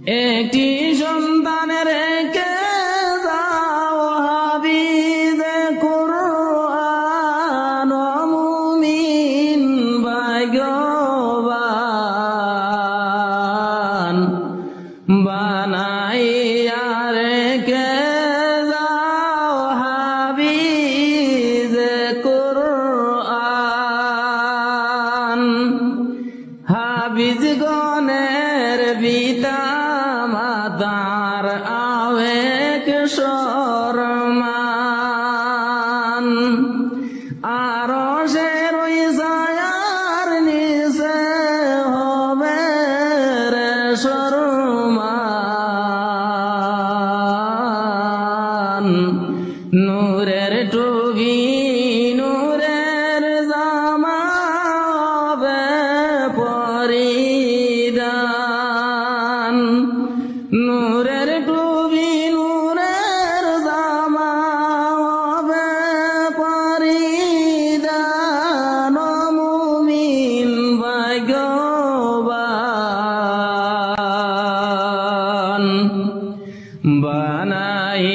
একটি সন্তানের রেখে যাও হাফিজে কুরআন ও মুমিন ভাগ্যবান বানাইয়া রেখে যাও হাফিজে কুরআন। হাফিজ গণের পিতা মাতার আবেগ সম্মান, আরশের ওই ছায়ার নিচে হবে রে সম্মান। নূরের টুপি নূরের জামা হবে পরিধান, নূরের টুপি নূরের জামা হবে পরিধান ও মুমিন ভাগ্যবান বানাই